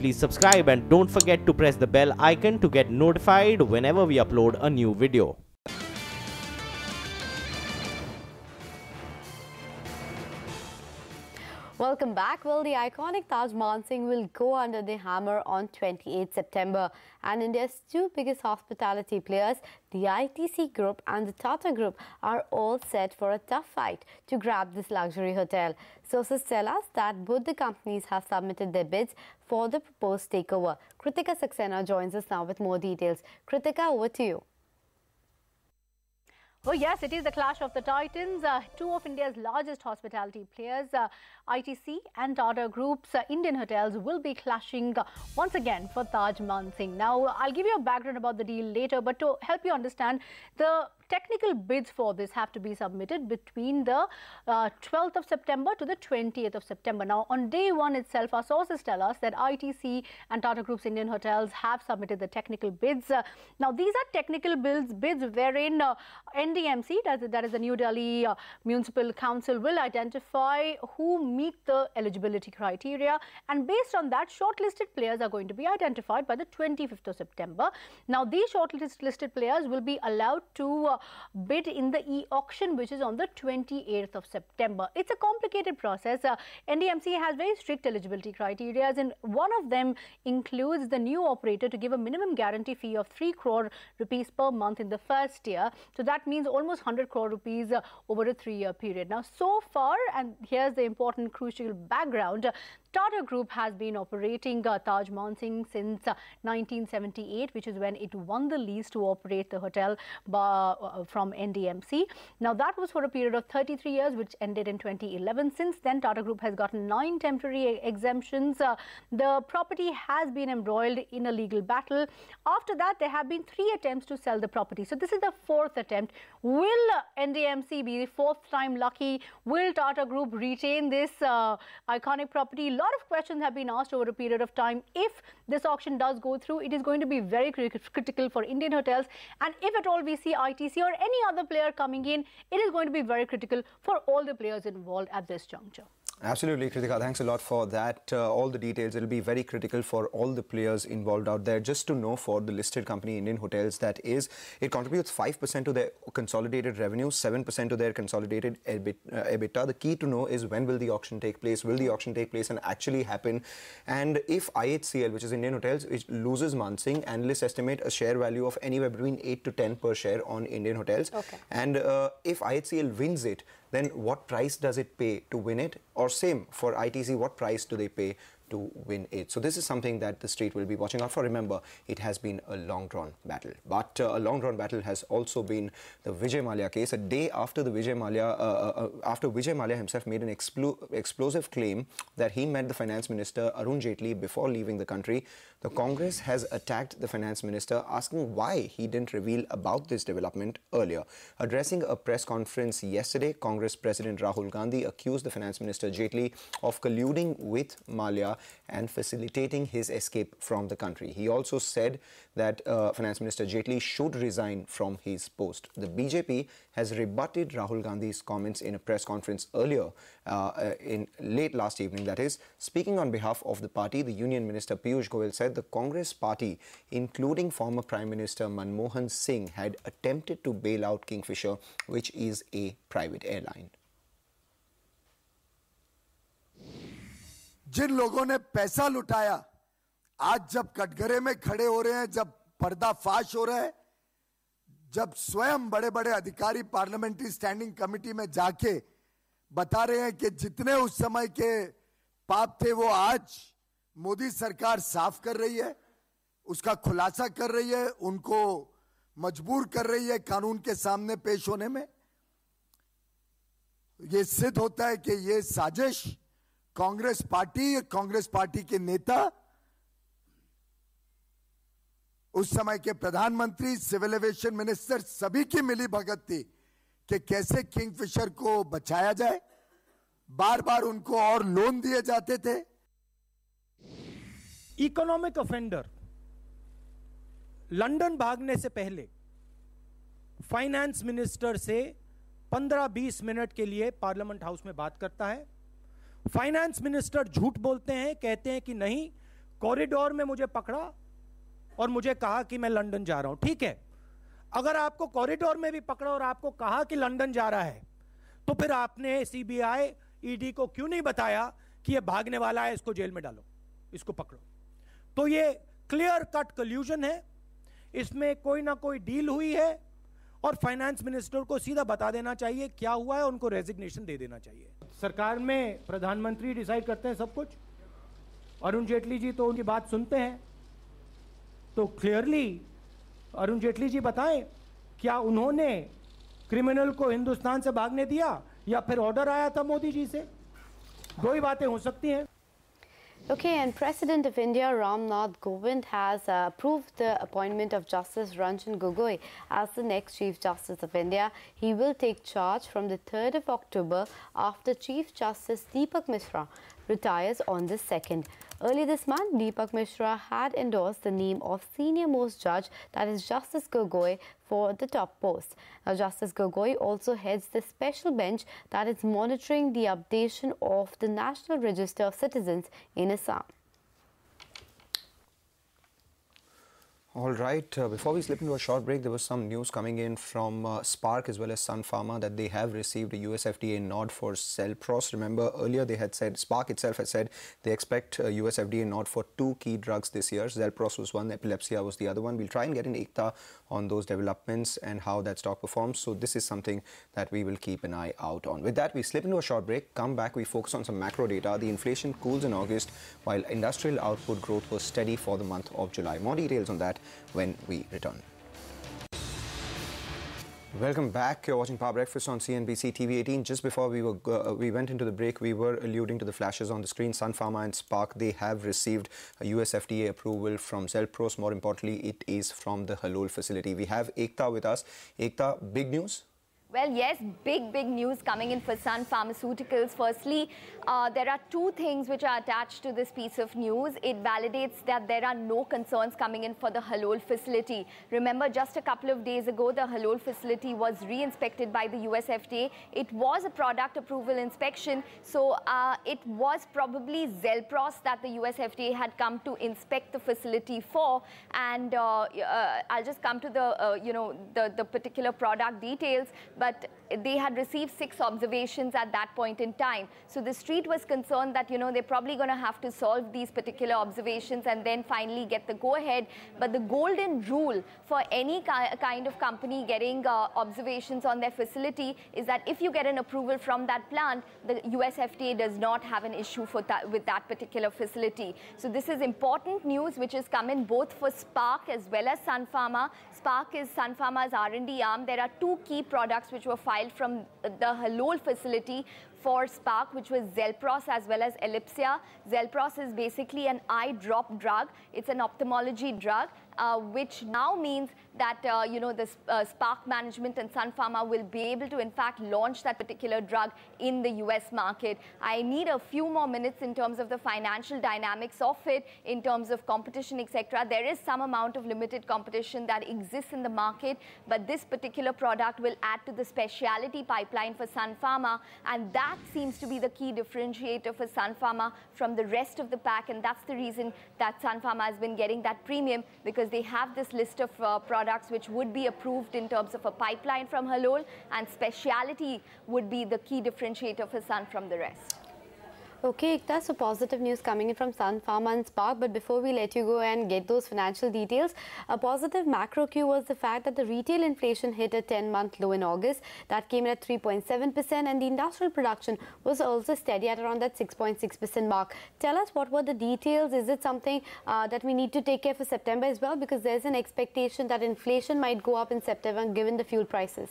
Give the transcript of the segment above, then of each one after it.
please subscribe and don't forget to press the bell icon to get notified whenever we upload a new video. Welcome back. Well, the iconic Taj Mansingh will go under the hammer on 28 September. And India's two biggest hospitality players, the ITC Group and the Tata Group, are all set for a tough fight to grab this luxury hotel. Sources tell us that both the companies have submitted their bids for the proposed takeover. Kritika Saxena joins us now with more details. Kritika, over to you. Oh yes, it is the clash of the titans. Two of India's largest hospitality players, ITC and Tata Group's Indian hotels will be clashing once again for Taj Mansingh. Now, I'll give you a background about the deal later, but to help you understand, the technical bids for this have to be submitted between the 12th of September to the 20th of September. Now, on day one itself, our sources tell us that ITC and Tata Group's Indian hotels have submitted the technical bids. Now, these are technical bids wherein NDMC, that is the New Delhi Municipal Council, will identify who meet the eligibility criteria, and based on that, shortlisted players are going to be identified by the 25th of September. Now, these shortlisted players will be allowed to bid in the e-auction, which is on the 28th of September. It's a complicated process. NDMC has very strict eligibility criteria, and one of them includes the new operator to give a minimum guarantee fee of 3 crore rupees per month in the first year. So that means almost 100 crore rupees over a 3-year period. Now, so far, and here's the important crucial background, Tata Group has been operating Taj Mansingh since 1978, which is when it won the lease to operate the hotel from NDMC. Now, that was for a period of 33 years, which ended in 2011. Since then, Tata Group has gotten 9 temporary exemptions. The property has been embroiled in a legal battle. After that, there have been 3 attempts to sell the property. So, this is the 4th attempt. Will NDMC be the 4th time lucky? Will Tata Group retain this iconic property? A lot of questions have been asked over a period of time. If this auction does go through, it is going to be very critical for Indian hotels, and if at all we see ITC or any other player coming in, it is going to be very critical for all the players involved at this juncture. Absolutely, Kritika. Thanks a lot for that. All the details, it will be very critical for all the players involved out there. Just to know, for the listed company Indian Hotels, that is, it contributes 5% to their consolidated revenue, 7% to their consolidated EBITDA. The key to know is, when will the auction take place? Will the auction take place and actually happen? And if IHCL, which is Indian Hotels, it loses Mansingh, analysts estimate a share value of anywhere between 8 to 10 per share on Indian Hotels. Okay. And if IHCL wins it, then what price does it pay to win it? Or same for ITC, what price do they pay to win it? So this is something that the street will be watching out for. Remember, it has been a long-drawn battle. But a long-drawn battle has also been the Vijay Mallya case. A day after the Vijay Mallya himself made an explosive claim that he met the finance minister Arun Jaitley before leaving the country, the Congress has attacked the finance minister, asking why he didn't reveal about this development earlier. Addressing a press conference yesterday, Congress President Rahul Gandhi accused the finance minister Jaitley of colluding with Mallya and facilitating his escape from the country. He also said that Finance Minister Jaitley should resign from his post. The BJP has rebutted Rahul Gandhi's comments in a press conference earlier, in late last evening, that is. Speaking on behalf of the party, the Union Minister Piyush Goyal said the Congress party, including former Prime Minister Manmohan Singh, had attempted to bail out Kingfisher, which is a private airline. जिन लोगों ने पैसा लुटाया, आज जब कटघरे में खड़े हो रहे हैं, जब पर्दाफाश हो रहा है, जब स्वयं बड़े बड़े अधिकारी पार्लियामेंट्री स्टैंडिंग कमेटी में जाके बता रहे हैं कि जितने उस समय के पाप थे वो आज मोदी सरकार साफ कर रही है, उसका खुलासा कर रही है, उनको मजबूर कर रही है कानून के सामने पेश होने में, ये सिद्ध होता है कि ये साजिश कांग्रेस पार्टी के नेता, उस समय के प्रधानमंत्री, सिविल एविएशन मिनिस्टर, सभी की मिली भगत थी कि कैसे किंगफिशर को बचाया जाए। बार बार उनको और लोन दिए जाते थे। इकोनॉमिक ऑफेंडर लंदन भागने से पहले फाइनेंस मिनिस्टर से 15-20 मिनट के लिए पार्लियामेंट हाउस में बात करता है। फाइनेंस मिनिस्टर झूठ बोलते हैं, कहते हैं कि नहीं, कॉरिडोर में मुझे पकड़ा और मुझे कहा कि मैं लंदन जा रहा हूं, ठीक है। अगर आपको कॉरिडोर में भी पकड़ा और आपको कहा कि लंदन जा रहा है, तो फिर आपने सीबीआई ईडी को क्यों नहीं बताया कि ये भागने वाला है, इसको जेल में डालो, इसको पकड़ो। तो ये क्लियर कट कल्यूजन है, इसमें कोई ना कोई डील हुई है और फाइनेंस मिनिस्टर को सीधा बता देना चाहिए क्या हुआ है, उनको रेजिग्नेशन दे देना चाहिए। सरकार में प्रधानमंत्री डिसाइड करते हैं सब कुछ, अरुण जेटली जी तो उनकी बात सुनते हैं, तो क्लियरली अरुण जेटली जी बताएं क्या उन्होंने क्रिमिनल को हिंदुस्तान से भागने दिया या फिर ऑर्डर आया था मोदी जी से? दो ही बातें हो सकती हैं। Okay, and President of India Ram Nath Kovind has approved the appointment of Justice Ranjan Gogoi as the next Chief Justice of India. He will take charge from the 3rd of October after Chief Justice Deepak Mishra retires on the 2nd. Early this month, Deepak Mishra had endorsed the name of senior most judge, that is Justice Gogoi, for the top post. Now, Justice Gogoi also heads the special bench that is monitoring the updation of the National Register of Citizens in Assam. All right, before we slip into a short break, there was some news coming in from Spark as well as Sun Pharma that they have received a US FDA nod for Zelpros. Remember, earlier they had said, Spark itself had said they expect a US FDA nod for 2 key drugs this year. Zelpros was one, Epilepsia was the other one. We'll try and get an ekta on those developments and how that stock performs. So this is something that we will keep an eye out on. With that, we slip into a short break, come back, we focus on some macro data. The inflation cools in August while industrial output growth was steady for the month of July. More details on that when we return. Welcome back. You're watching Power Breakfast on CNBC-TV18. Just before we went into the break, we were alluding to the flashes on the screen. Sun Pharma and Spark, they have received a US FDA approval from Zelpros. More importantly, it is from the Halol facility. We have Ekta with us. Ekta, big news? Well, yes, big news coming in for Sun Pharmaceuticals. Firstly, there are 2 things which are attached to this piece of news. It validates that there are no concerns coming in for the Halol facility. Remember, just a couple of days ago, the Halol facility was re-inspected by the US FDA. It was a product approval inspection, so it was probably Zelpros that the US FDA had come to inspect the facility for. And I'll just come to the the particular product details. But they had received 6 observations at that point in time. So the street was concerned that, they're probably going to have to solve these particular observations and then finally get the go-ahead. But the golden rule for any kind of company getting observations on their facility is that if you get an approval from that plant, the US FDA does not have an issue with that particular facility. So this is important news which has come in both for Spark as well as Sun Pharma. Spark is Sun Pharma's R&D arm. There are 2 key products which were filed from the Halol facility for Spark, which was Zelpros as well as Epilepsia. Zelpros is basically an eye drop drug. It's an ophthalmology drug, which now means that, the Spark management and Sun Pharma will be able to, in fact, launch that particular drug in the US market. I need a few more minutes in terms of the financial dynamics of it, in terms of competition, etc. There is some amount of limited competition that exists in the market, but this particular product will add to the specialty pipeline for Sun Pharma, and that seems to be the key differentiator for Sun Pharma from the rest of the pack, and that's the reason that Sun Pharma has been getting that premium, because they have this list of products which would be approved in terms of a pipeline from Halol, and speciality would be the key differentiator for Sun from the rest. Okay, Ekta, so positive news coming in from Sun Pharma and Spark. But before we let you go and get those financial details, a positive macro cue was the fact that the retail inflation hit a 10-month low in August. That came in at 3.7%, and the industrial production was also steady at around that 6.6% mark. Tell us, what were the details? Is it something that we need to take care for September as well? Because there's an expectation that inflation might go up in September given the fuel prices.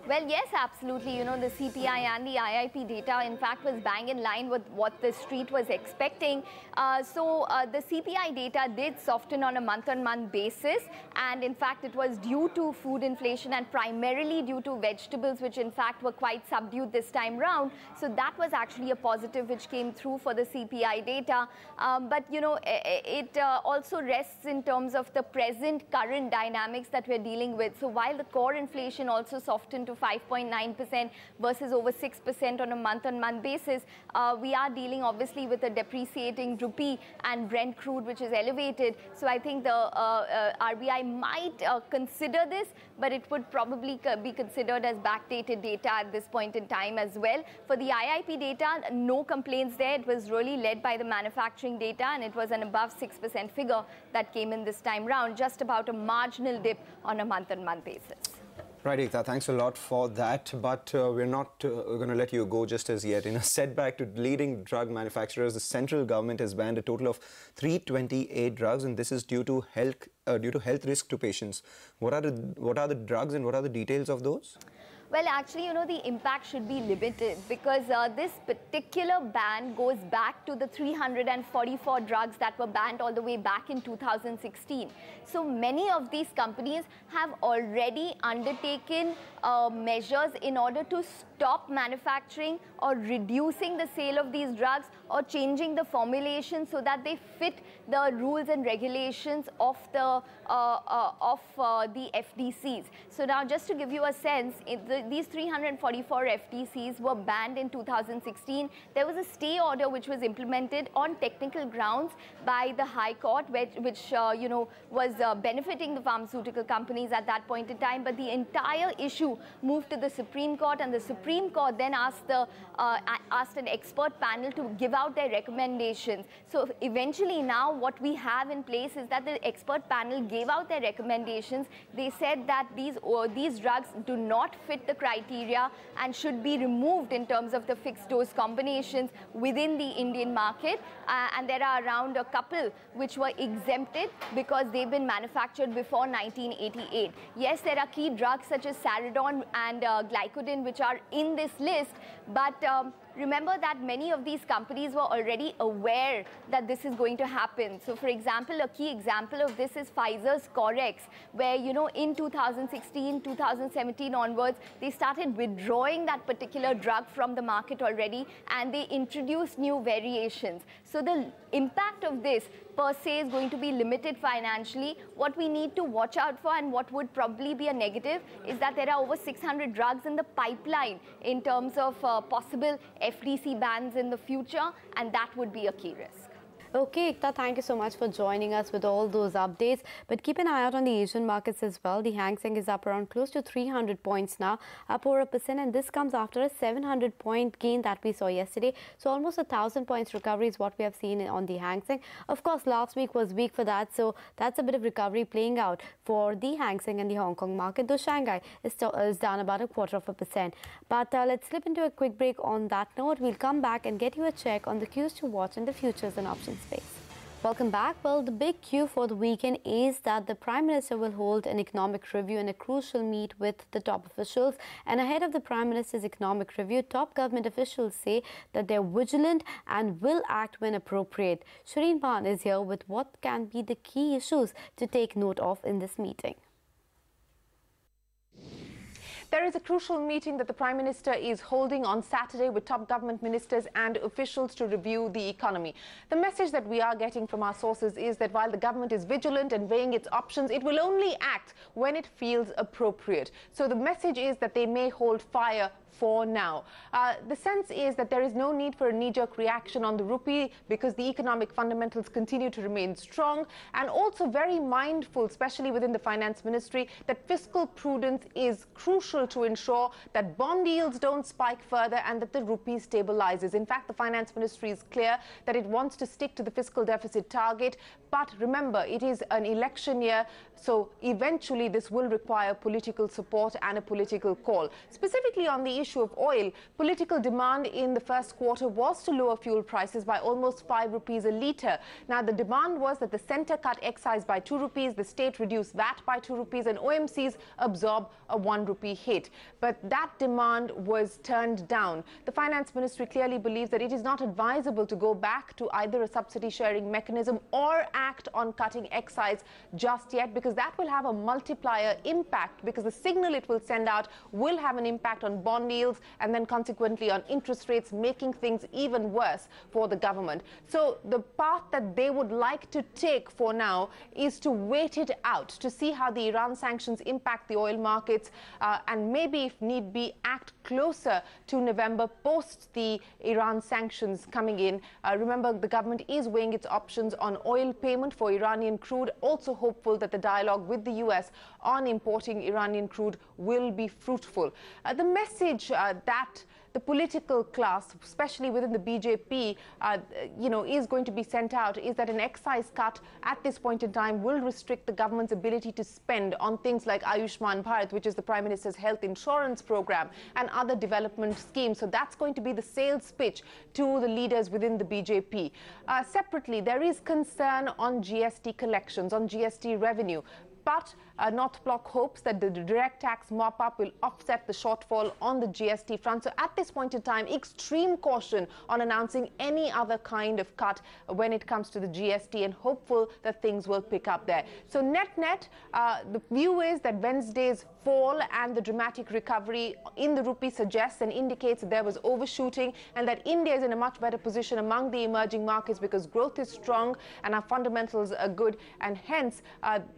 Well, yes, absolutely. The CPI and the IIP data, in fact, was bang in line with what the street was expecting. So the CPI data did soften on a month-on-month basis. And in fact, it was due to food inflation and primarily due to vegetables, which in fact were quite subdued this time round. So that was actually a positive which came through for the CPI data. But, it also rests in terms of the current dynamics that we're dealing with. So while the core inflation also softened to 5.9% versus over 6% on a month-on-month basis. We are dealing obviously with a depreciating rupee and Brent crude, which is elevated. So I think the RBI might consider this, but it would probably be considered as backdated data at this point in time as well. For the IIP data, no complaints there. It was really led by the manufacturing data, and it was an above 6% figure that came in this time round, just about a marginal dip on a month-on-month basis. Right, Ekta, thanks a lot for that, but we're not going to let you go just as yet. In a setback to leading drug manufacturers, the central government has banned a total of 328 drugs, and this is due to health risk to patients. What are the drugs and what are the details of those? Well, actually, you know, the impact should be limited because this particular ban goes back to the 344 drugs that were banned all the way back in 2016. So many of these companies have already undertaken measures in order to stop manufacturing or reducing the sale of these drugs or changing the formulation so that they fit the rules and regulations of the FDCs. So now, just to give you a sense, these 344 FDCs were banned in 2016. There was a stay order which was implemented on technical grounds by the High Court, which you know, was benefiting the pharmaceutical companies at that point in time. But the entire issue moved to the Supreme Court, and the Supreme Court then asked an expert panel to give out their recommendations. So eventually now what we have in place is that the expert panel gave out their recommendations. They said that these drugs do not fit the criteria and should be removed in terms of the fixed dose combinations within the Indian market. And there are around a couple which were exempted because they've been manufactured before 1988. Yes, there are key drugs such as Saridon and Glycodin which are in this list, but remember that many of these companies were already aware that this is going to happen. So, for example, a key example of this is Pfizer's Corex, where, you know, in 2016, 2017 onwards, they started withdrawing that particular drug from the market already, and they introduced new variations. So the impact of this per se is going to be limited financially. What we need to watch out for, and what would probably be a negative, is that there are over 600 drugs in the pipeline in terms of possible FDC bans in the future, and that would be a key risk. Okay, Ekta, thank you so much for joining us with all those updates. But keep an eye out on the Asian markets as well. The Hang Seng is up around close to 300 points now, up over 1%, and this comes after a 700-point gain that we saw yesterday. So almost 1,000 points recovery is what we have seen on the Hang Seng. Of course, last week was weak for that, so that's a bit of recovery playing out for the Hang Seng and the Hong Kong market, though Shanghai is down about 0.25%. But let's slip into a quick break on that note. We'll come back and get you a check on the cues to watch in the futures and options space. Welcome back. Well, the big cue for the weekend is that the Prime Minister will hold an economic review and a crucial meet with the top officials. And ahead of the Prime Minister's economic review, top government officials say that they're vigilant and will act when appropriate. Shireen Bhan is here with what can be the key issues to take note of in this meeting. There is a crucial meeting that the Prime Minister is holding on Saturday with top government ministers and officials to review the economy. The message that we are getting from our sources is that while the government is vigilant and weighing its options, it will only act when it feels appropriate. So the message is that they may hold fire for now. The sense is that there is no need for a knee-jerk reaction on the rupee because the economic fundamentals continue to remain strong, and also very mindful, especially within the finance ministry, that fiscal prudence is crucial to ensure that bond yields don't spike further and that the rupee stabilizes. In fact, the finance ministry is clear that it wants to stick to the fiscal deficit target, but remember, it is an election year, so eventually this will require political support and a political call. Specifically on the issue of oil, political demand in the first quarter was to lower fuel prices by almost 5 rupees a litre. Now, the demand was that the centre cut excise by 2 rupees, the state reduced VAT by 2 rupees, and OMCs absorb a 1 rupee hit. But that demand was turned down. The finance ministry clearly believes that it is not advisable to go back to either a subsidy sharing mechanism or act on cutting excise just yet, because that will have a multiplier impact, because the signal it will send out will have an impact on bond loan yields, and then consequently on interest rates, making things even worse for the government. So the path that they would like to take for now is to wait it out, to see how the Iran sanctions impact the oil markets, and maybe, if need be, act closer to November post the Iran sanctions coming in. Remember, the government is weighing its options on oil payment for Iranian crude, also hopeful that the dialogue with the US on importing Iranian crude will be fruitful. The message that the political class, especially within the BJP, is going to be sent out is that an excise cut at this point in time will restrict the government's ability to spend on things like Ayushman Bharat, which is the Prime Minister's health insurance program, and other development schemes. So that's going to be the sales pitch to the leaders within the BJP. Separately, there is concern on GST collections, on GST revenue. But North Bloc hopes that the direct tax mop-up will offset the shortfall on the GST front. So at this point in time, extreme caution on announcing any other kind of cut when it comes to the GST, and hopeful that things will pick up there. So net-net, the view is that Wednesday's fall and the dramatic recovery in the rupee suggests and indicates that there was overshooting, and that India is in a much better position among the emerging markets because growth is strong and our fundamentals are good, and hence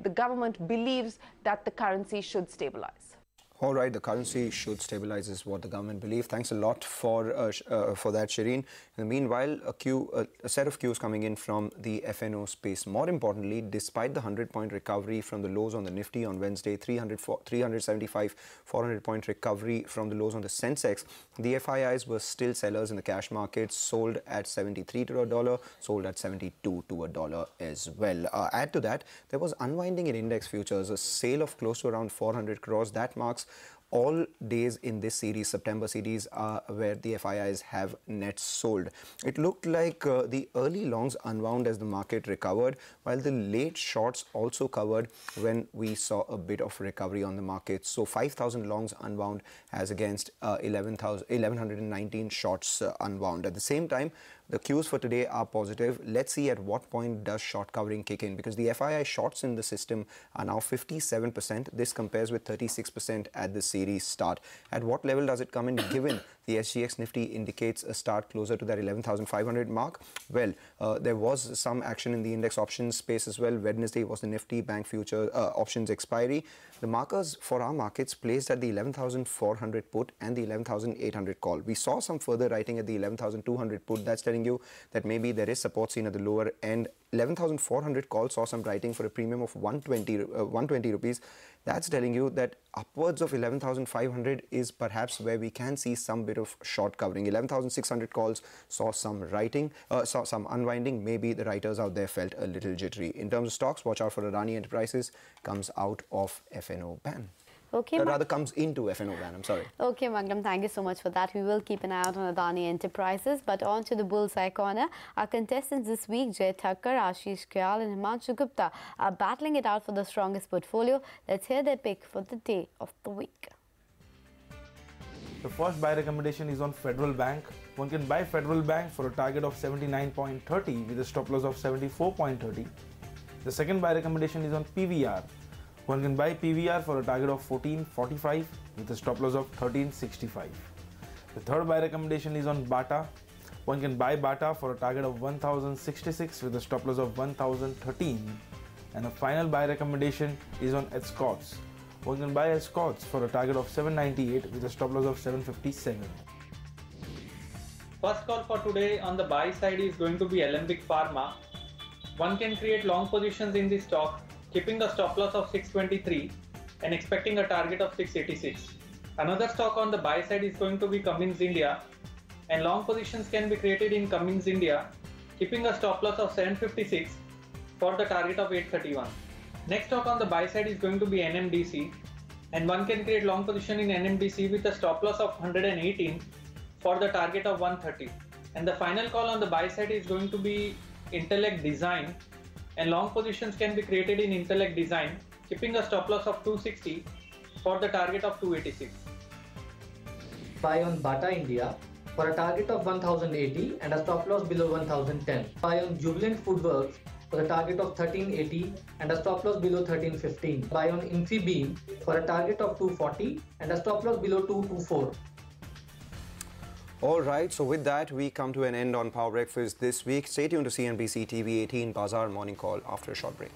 the government believes that the currency should stabilize. All right, the currency should stabilize is what the government believes. Thanks a lot for that, Shireen. In the meanwhile, a set of cues coming in from the FNO space. More importantly, despite the 100-point recovery from the lows on the Nifty on Wednesday, 375, 400-point recovery from the lows on the Sensex, the FIIs were still sellers in the cash markets, sold at 73 to a dollar, sold at 72 to a dollar as well. Add to that, there was unwinding in index futures, a sale of close to around 400 crores. That marks all days in this series, September series, where the FIIs have net sold. It looked like the early longs unwound as the market recovered, while the late shorts also covered when we saw a bit of recovery on the market. So 5,000 longs unwound as against 1,119 shorts unwound. At the same time, the cues for today are positive. Let's see at what point does short covering kick in, because the FII shorts in the system are now 57%. This compares with 36% at the series start. At what level does it come in, given the SGX Nifty indicates a start closer to that 11,500 mark? Well, there was some action in the index options space as well. Wednesday was the Nifty Bank Future options expiry. The markers for our markets placed at the 11,400 put and the 11,800 call. We saw some further writing at the 11,200 put. That's telling you that maybe there is support seen at the lower end. 11,400 call saw some writing for a premium of 120 rupees. That's telling you that upwards of 11,500 is perhaps where we can see some bit of short covering. 11,600 calls saw some writing, saw some unwinding. Maybe the writers out there felt a little jittery. In terms of stocks, watch out for Adani Enterprises, comes out of FNO ban. Okay, rather comes into FNO ban, I'm sorry. Okay, Mangalam, thank you so much for that. We will keep an eye out on Adani Enterprises. But on to the Bullseye Corner. Our contestants this week, Jay Thakkar, Ashish Kyal and Himanshu Gupta, are battling it out for the strongest portfolio. Let's hear their pick for the day of the week. The first buy recommendation is on Federal Bank. One can buy Federal Bank for a target of 79.30 with a stop loss of 74.30. The second buy recommendation is on PVR. One can buy PVR for a target of 14.45 with a stop loss of 13.65. The third buy recommendation is on Bata. One can buy Bata for a target of 1066 with a stop loss of 1013. And a final buy recommendation is on Escorts. One can buy Escorts for a target of 798 with a stop loss of 757. First call for today on the buy side is going to be Alembic Pharma. One can create long positions in the stock, keeping a stop loss of 623 and expecting a target of 686. Another stock on the buy side is going to be Cummins India, and long positions can be created in Cummins India, keeping a stop loss of 756 for the target of 831. Next stock on the buy side is going to be NMDC, and one can create long position in NMDC with a stop loss of 118 for the target of 130. And the final call on the buy side is going to be Intellect Design, and long positions can be created in Intellect Design, keeping a stop loss of 260 for the target of 286. Buy on Bata India for a target of 1080 and a stop loss below 1010. Buy on Jubilant Foodworks for a target of 1380 and a stop loss below 1315. Buy on Infibeam for a target of 240 and a stop loss below 224. All right, so with that, we come to an end on Power Breakfast this week. Stay tuned to CNBC TV18 Bazaar Morning Call after a short break.